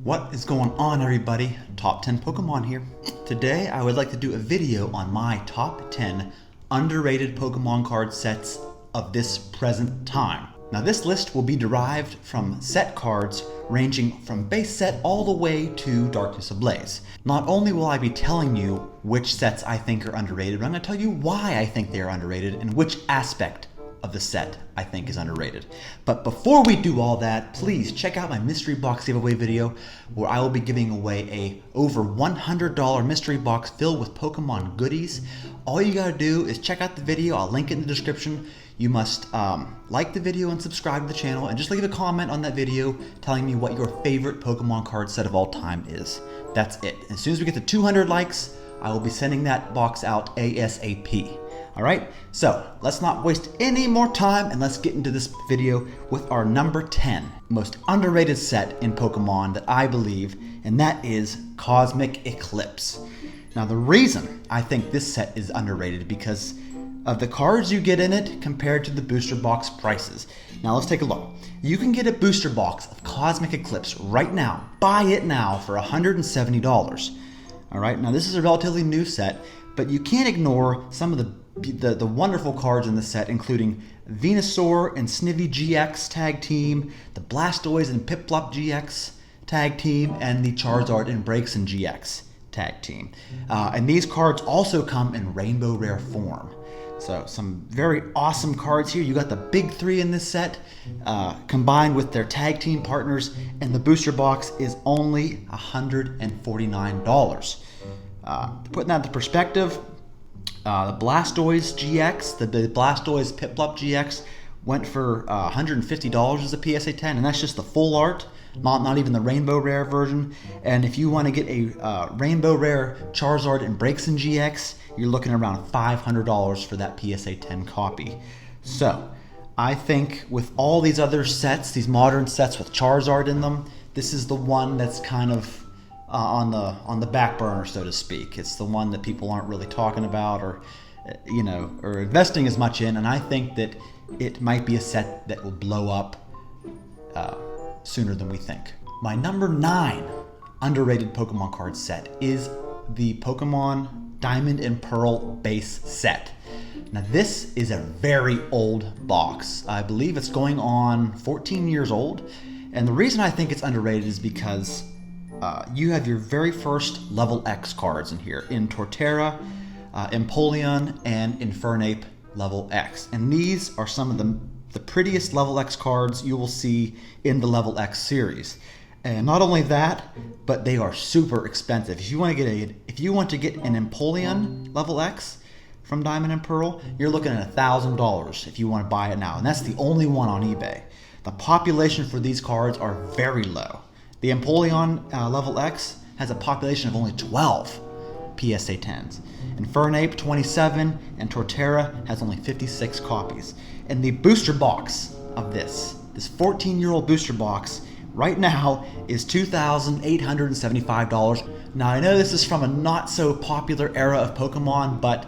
What is going on, everybody? Top 10 Pokemon here. Today I would like to do a video on my top 10 underrated Pokemon card sets of this present time. Now this list will be derived from set cards ranging from base set all the way to Darkness Ablaze. Not only will I be telling you which sets I think are underrated, but I'm going to tell you why I think they are underrated and which aspect of the set I think is underrated. But before we do all that, please check out my mystery box giveaway video where I will be giving away a over $100 mystery box filled with Pokemon goodies. All you gotta do is check out the video. I'll link it in the description. You must like the video and subscribe to the channel and just leave a comment on that video telling me what your favorite Pokemon card set of all time is. That's it. As soon as we get to 200 likes, I will be sending that box out ASAP. Alright, so let's not waste any more time and let's get into this video with our number 10 most underrated set in Pokemon that I believe, and that is Cosmic Eclipse. Now the reason I think this set is underrated is because of the cards you get in it compared to the booster box prices. Now let's take a look. You can get a booster box of Cosmic Eclipse right now, buy it now for $170. Alright, now this is a relatively new set, but you can't ignore some of the wonderful cards in the set, including Venusaur and Snivy GX tag team, the Blastoise and Piplup GX tag team, and the Charizard and Braixen GX tag team. And these cards also come in rainbow rare form. So some very awesome cards here. You got the big three in this set combined with their tag team partners, and the booster box is only $149. Putting that into perspective, the Blastoise GX, the Blastoise Piplup GX went for $150 as a PSA 10, and that's just the full art, not even the rainbow rare version. And if you want to get a rainbow rare Charizard and Braixen GX, you're looking around $500 for that PSA 10 copy. So I think with all these other sets, these modern sets with Charizard in them, this is the one that's kind of on the back burner, so to speak. It's the one that people aren't really talking about or investing as much in, and I think that it might be a set that will blow up sooner than we think. My number 9 underrated Pokemon card set is the Pokemon Diamond and Pearl base set. Now this is a very old box. I believe it's going on 14 years old, and the reason I think it's underrated is because you have your very first level X cards in here, in Torterra, Empoleon, and Infernape level X. And these are some of the prettiest level X cards you will see in the level X series. And not only that, but they are super expensive. If you want to get an Empoleon level X from Diamond and Pearl, you're looking at $1,000 if you want to buy it now. And that's the only one on eBay. The population for these cards are very low. The Empoleon level X has a population of only 12 PSA 10s. Infernape 27, and Torterra has only 56 copies. And the booster box of this 14-year-old booster box right now is $2,875. Now I know this is from a not so popular era of Pokemon, but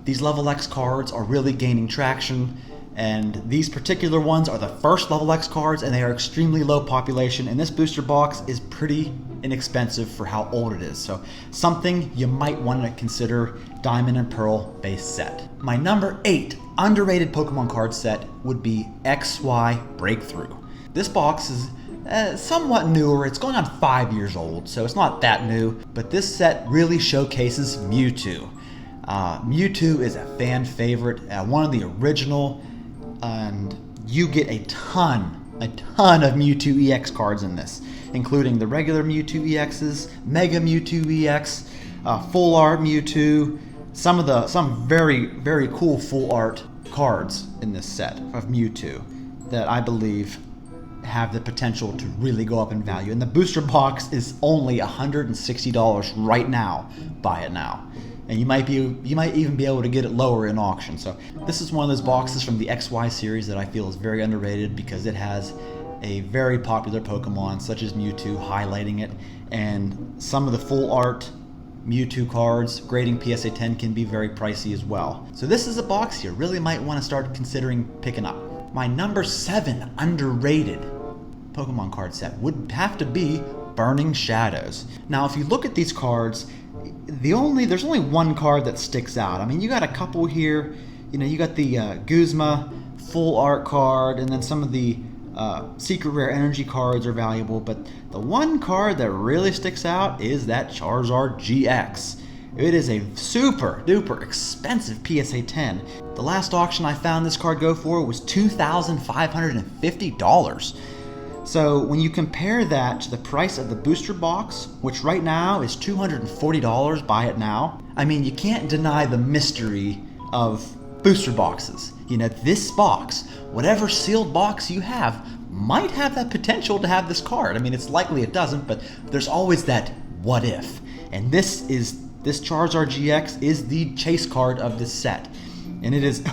these level X cards are really gaining traction. And these particular ones are the first level X cards, and they are extremely low population, and this booster box is pretty inexpensive for how old it is. So something you might want to consider Diamond and Pearl base set. My number 8 underrated Pokemon card set would be XY Breakthrough. This box is somewhat newer. It's going on 5 years old, so it's not that new, but this set really showcases Mewtwo. Mewtwo is a fan favorite, one of the original, and you get a ton of Mewtwo EX cards in this, including the regular Mewtwo EXs, Mega Mewtwo EX, full art Mewtwo, some very, very cool full art cards in this set of Mewtwo that I believe have the potential to really go up in value. And the booster box is only $160 right now. Buy it now. And you might even be able to get it lower in auction. So this is one of those boxes from the XY series that I feel is very underrated because it has a very popular Pokemon such as Mewtwo highlighting it, and some of the full art Mewtwo cards grading PSA 10 can be very pricey as well. So this is a box you really might want to start considering picking up. My number 7 underrated Pokemon card set would have to be Burning Shadows. Now, if you look at these cards, there's only one card that sticks out. I mean, you got a couple here. You know, you got the Guzma full art card, and then some of the secret rare energy cards are valuable, but the one card that really sticks out is that Charizard GX. It is a super duper expensive PSA 10. The last auction I found this card go for was $2,550. So when you compare that to the price of the booster box, which right now is $240, buy it now. I mean, you can't deny the mystery of booster boxes. You know, this box, whatever sealed box you have, might have that potential to have this card. I mean, it's likely it doesn't, but there's always that what if. And this Charizard GX is the chase card of this set. And it is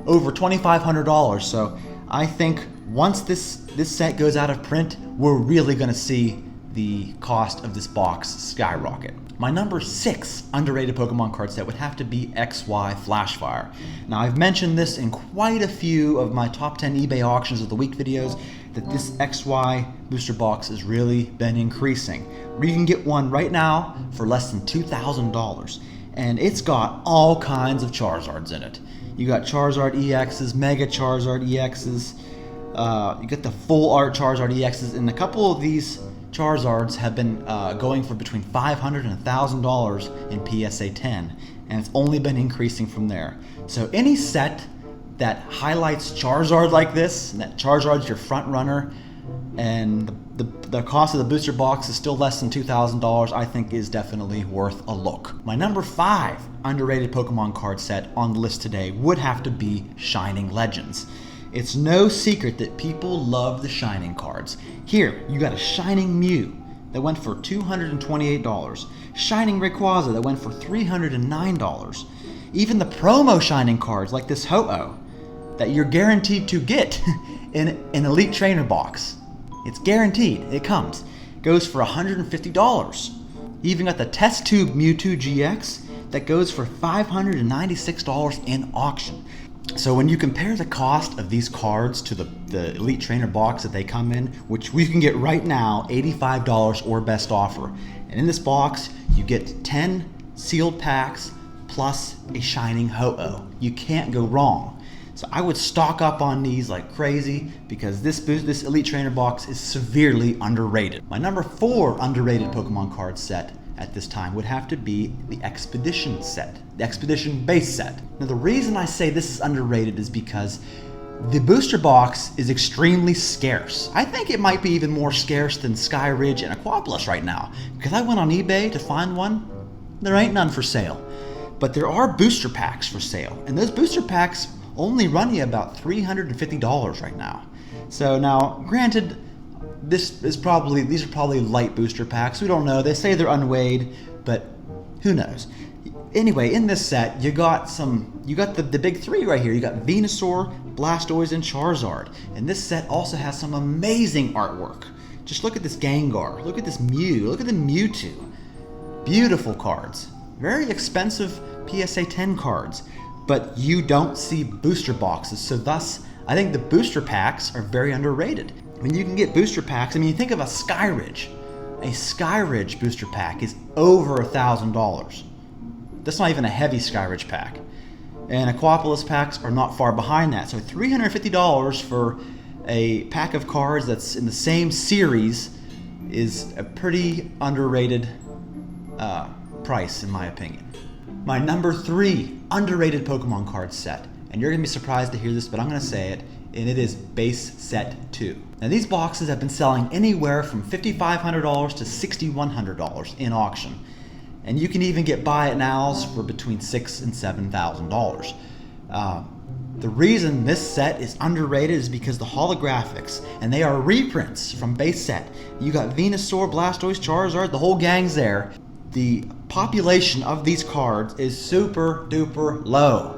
over $2,500. So I think once this set goes out of print, we're really gonna see the cost of this box skyrocket. My number 6 underrated Pokemon card set would have to be XY Flashfire. Now, I've mentioned this in quite a few of my top 10 eBay auctions of the week videos, that this XY booster box has really been increasing. You can get one right now for less than $2,000, and it's got all kinds of Charizards in it. You got Charizard EXs, Mega Charizard EXs, you get the full art Charizard EXs, and a couple of these Charizards have been going for between $500 and $1,000 in PSA 10, and it's only been increasing from there. So any set that highlights Charizard like this, and that Charizard's your front runner, and the cost of the booster box is still less than $2,000, I think is definitely worth a look. My number 5 underrated Pokemon card set on the list today would have to be Shining Legends. It's no secret that people love the Shining cards. Here, you got a Shining Mew that went for $228, Shining Rayquaza that went for $309, even the promo Shining cards like this Ho-Oh that you're guaranteed to get in an Elite Trainer box. It's guaranteed, it comes. Goes for $150. You even got the Test Tube Mewtwo GX that goes for $596 in auction. So when you compare the cost of these cards to the Elite Trainer box that they come in, which we can get right now, $85 or best offer. And in this box, you get 10 sealed packs plus a Shining Ho-Oh. You can't go wrong. So I would stock up on these like crazy because this Elite Trainer box is severely underrated. My number 4 underrated Pokemon card set at this time would have to be the Expedition set, the Expedition base set. Now the reason I say this is underrated is because the booster box is extremely scarce. I think it might be even more scarce than Sky Ridge and Aquapolis right now, because I went on eBay to find one. There ain't none for sale. But there are booster packs for sale, and those booster packs only run you about $350 right now. So now, granted, these are probably light booster packs. We don't know. They say they're unweighed, but who knows? Anyway, in this set, you got the big 3 right here. You got Venusaur, Blastoise, and Charizard. And this set also has some amazing artwork. Just look at this Gengar. Look at this Mew. Look at the Mewtwo. Beautiful cards. Very expensive PSA 10 cards. But you don't see booster boxes, so thus, I think the booster packs are very underrated. I mean, you can get booster packs. I mean, you think of a Sky Ridge. A Sky Ridge booster pack is over $1,000. That's not even a heavy Sky Ridge pack. And Aquapolis packs are not far behind that. So $350 for a pack of cards that's in the same series is a pretty underrated price, in my opinion. My number 3 underrated Pokemon card set, and you're going to be surprised to hear this, but I'm going to say it, and it is Base Set 2. Now these boxes have been selling anywhere from $5,500 to $6,100 in auction, and you can even get buy it nows for between $6,000 and $7,000. The reason this set is underrated is because the holographics, and they are reprints from Base Set. You got Venusaur, Blastoise, Charizard, the whole gang's there. The population of these cards is super duper low.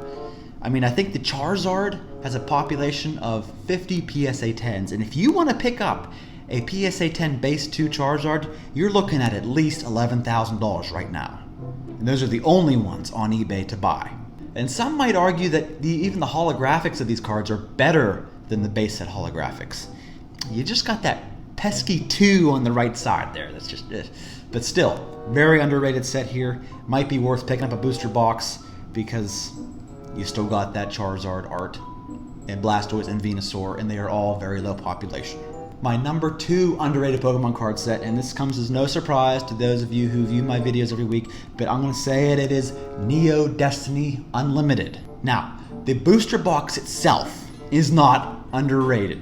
I mean, I think the Charizard has a population of 50 PSA 10s, and if you want to pick up a PSA 10 base 2 Charizard, you're looking at least $11,000 right now. And those are the only ones on eBay to buy. And some might argue that even the holographics of these cards are better than the base set holographics. You just got that pesky 2 on the right side there. That's just it. But still, very underrated set here. Might be worth picking up a booster box because you still got that Charizard art and Blastoise and Venusaur, and they are all very low population. My number 2 underrated Pokemon card set, and this comes as no surprise to those of you who view my videos every week, but I'm going to say it is Neo Destiny Unlimited. Now, the booster box itself is not underrated.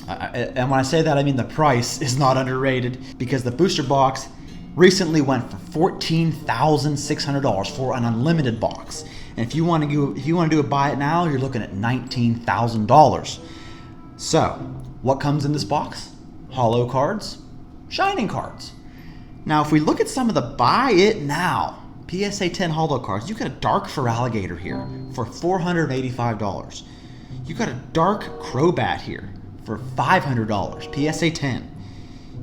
And when I say that, I mean the price is not underrated, because the booster box recently went for $14,600 for an unlimited box. And if you want to do a buy it now, you're looking at $19,000. So, what comes in this box? Holo cards, shining cards. Now, if we look at some of the buy it now PSA 10 holo cards, you got a dark Feraligatr here for $485. You got a dark Crobat here for $500, PSA 10.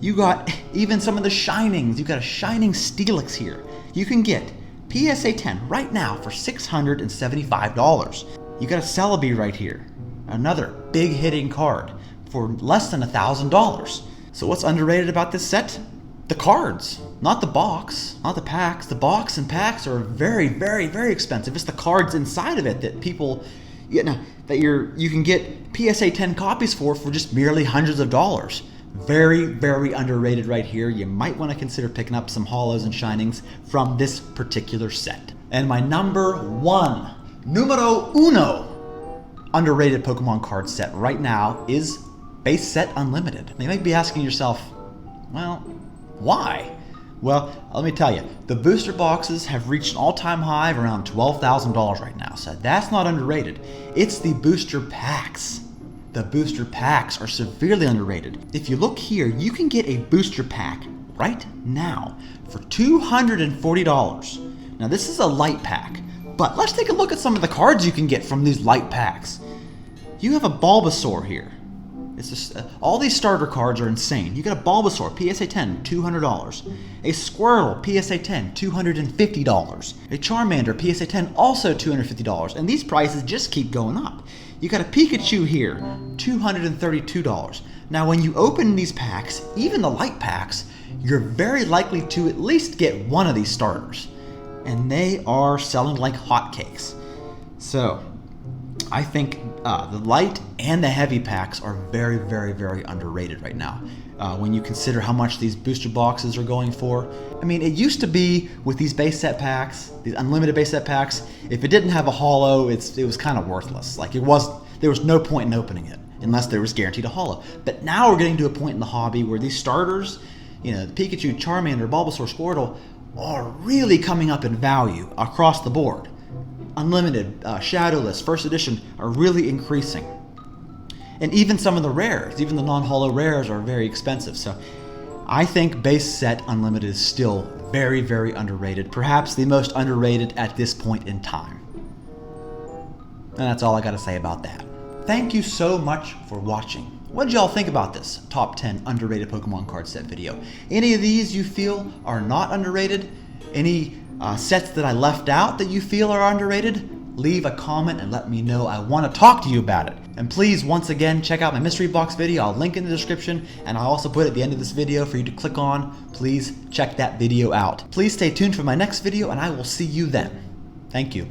You got even some of the shinings. You got a shining Steelix here. You can get PSA 10 right now for $675. You got a Celebi right here, another big hitting card for less than $1,000. So what's underrated about this set? The cards, not the box, not the packs. The box and packs are very, very, very expensive. It's the cards inside of it that people, you can get PSA 10 copies for just merely hundreds of dollars. Very, very underrated right here. You might want to consider picking up some holos and shinings from this particular set. And my numero uno underrated Pokemon card set right now is Base Set Unlimited. Now you might be asking yourself, well, why? Well, let me tell you, the booster boxes have reached an all-time high of around $12,000 right now, so that's not underrated. It's the booster packs. The booster packs are severely underrated. If you look here, you can get a booster pack right now for $240. Now this is a light pack, but let's take a look at some of the cards you can get from these light packs. You have a Bulbasaur here. It's just, all these starter cards are insane. You got a Bulbasaur, PSA 10, $200. A Squirtle, PSA 10, $250. A Charmander, PSA 10, also $250. And these prices just keep going up. You got a Pikachu here, $232. Now when you open these packs, even the light packs, you're very likely to at least get one of these starters. And they are selling like hotcakes. So, I think the light and the heavy packs are very, very, very underrated right now. When you consider how much these booster boxes are going for. I mean, it used to be with these base set packs, these unlimited base set packs, if it didn't have a holo, it was kind of worthless. Like there was no point in opening it unless there was guaranteed a holo. But now we're getting to a point in the hobby where these starters, the Pikachu, Charmander, Bulbasaur, Squirtle, are really coming up in value across the board. Unlimited, Shadowless, First Edition are really increasing. And even some of the rares, even the non-holo rares are very expensive. So I think Base Set Unlimited is still very, very underrated. Perhaps the most underrated at this point in time. And that's all I got to say about that. Thank you so much for watching. What did y'all think about this top 10 underrated Pokemon card set video? Any of these you feel are not underrated? Any sets that I left out that you feel are underrated? Leave a comment and let me know. I want to talk to you about it. And please, once again, check out my mystery box video. I'll link in the description, and I'll also put it at the end of this video for you to click on. Please check that video out. Please stay tuned for my next video, and I will see you then. Thank you.